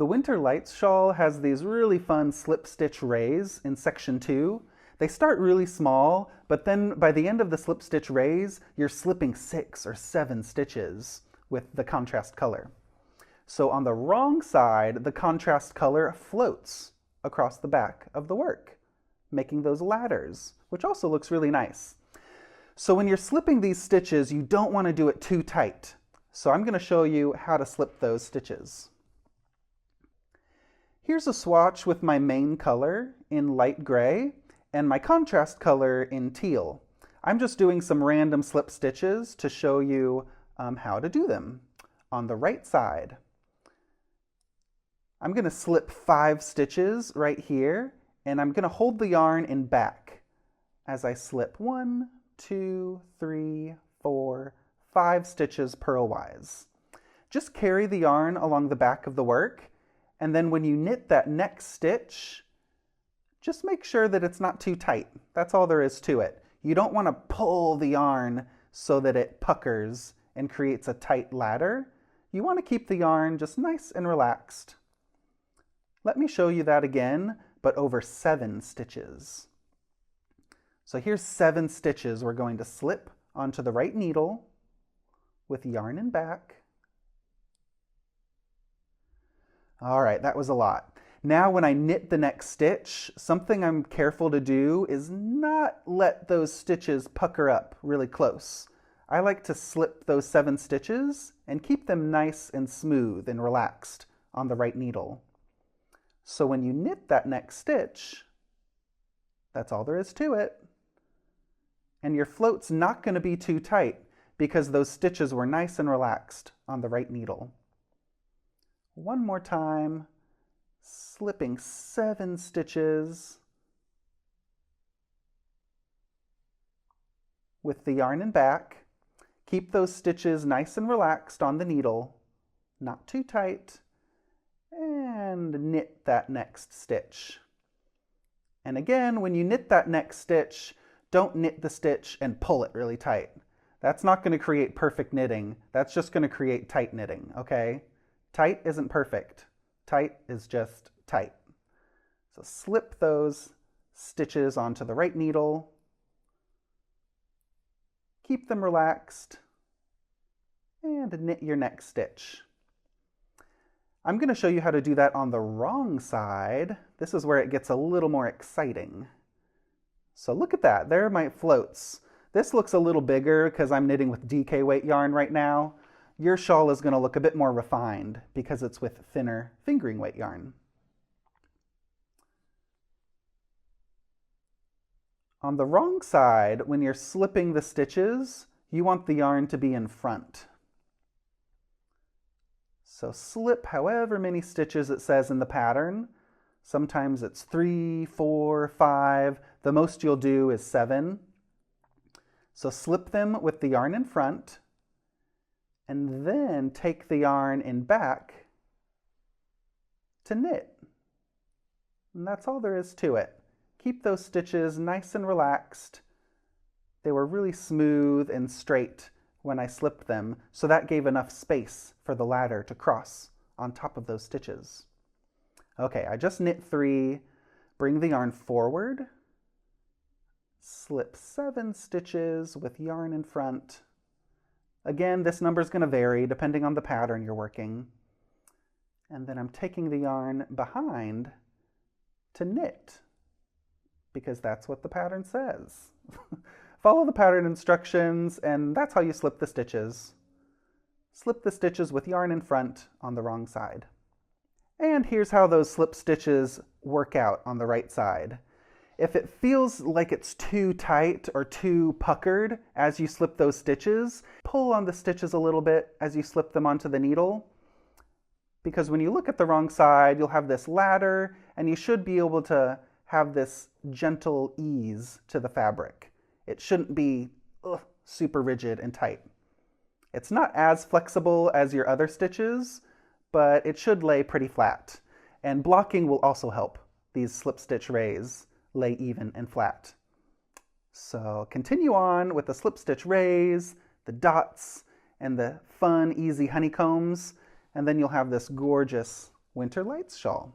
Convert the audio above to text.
The Winter Lights Shawl has these really fun slip stitch rays in section 2. They start really small, but then by the end of the slip stitch rays, you're slipping 6 or 7 stitches with the contrast color. So on the wrong side, the contrast color floats across the back of the work, making those ladders, which also looks really nice. So when you're slipping these stitches, you don't want to do it too tight. So I'm going to show you how to slip those stitches. Here's a swatch with my main color in light gray and my contrast color in teal. I'm just doing some random slip stitches to show you how to do them. On the right side, I'm going to slip 5 stitches right here, and I'm going to hold the yarn in back as I slip 1, 2, 3, 4, 5 stitches purlwise. Just carry the yarn along the back of the work, and then when you knit that next stitch, just make sure that it's not too tight. That's all there is to it. You don't want to pull the yarn so that it puckers and creates a tight ladder. You want to keep the yarn just nice and relaxed. Let me show you that again, but over 7 stitches. So here's 7 stitches we're going to slip onto the right needle with yarn in back. All right, that was a lot. Now when I knit the next stitch, something I'm careful to do is not let those stitches pucker up really close. I like to slip those 7 stitches and keep them nice and smooth and relaxed on the right needle. So when you knit that next stitch, that's all there is to it. And your float's not going to be too tight because those stitches were nice and relaxed on the right needle. One more time, slipping 7 stitches with the yarn in back. Keep those stitches nice and relaxed on the needle, not too tight, and knit that next stitch. And again, when you knit that next stitch, don't knit the stitch and pull it really tight. That's not going to create perfect knitting. That's just going to create tight knitting, okay? Tight isn't perfect. Tight is just tight. So slip those stitches onto the right needle. Keep them relaxed and knit your next stitch. I'm going to show you how to do that on the wrong side. This is where it gets a little more exciting. So look at that. There are my floats. This looks a little bigger because I'm knitting with DK weight yarn right now. Your shawl is going to look a bit more refined because it's with thinner fingering weight yarn. On the wrong side, when you're slipping the stitches, you want the yarn to be in front. So slip however many stitches it says in the pattern. Sometimes it's 3, 4, 5. The most you'll do is 7. So slip them with the yarn in front, and then take the yarn in back to knit. And that's all there is to it. Keep those stitches nice and relaxed. They were really smooth and straight when I slipped them, so that gave enough space for the ladder to cross on top of those stitches. Okay, I just knit 3, bring the yarn forward, slip 7 stitches with yarn in front. Again, this number is going to vary depending on the pattern you're working. And then I'm taking the yarn behind to knit, because that's what the pattern says. Follow the pattern instructions, and that's how you slip the stitches. Slip the stitches with yarn in front on the wrong side. And here's how those slip stitches work out on the right side. If it feels like it's too tight or too puckered as you slip those stitches, pull on the stitches a little bit as you slip them onto the needle. Because when you look at the wrong side, you'll have this ladder, and you should be able to have this gentle ease to the fabric. It shouldn't be super rigid and tight. It's not as flexible as your other stitches, but it should lay pretty flat. And blocking will also help these slip stitch rays lay even and flat. So continue on with the slip stitch rays, the dots, and the fun, easy honeycombs, and then you'll have this gorgeous Winter Lights Shawl.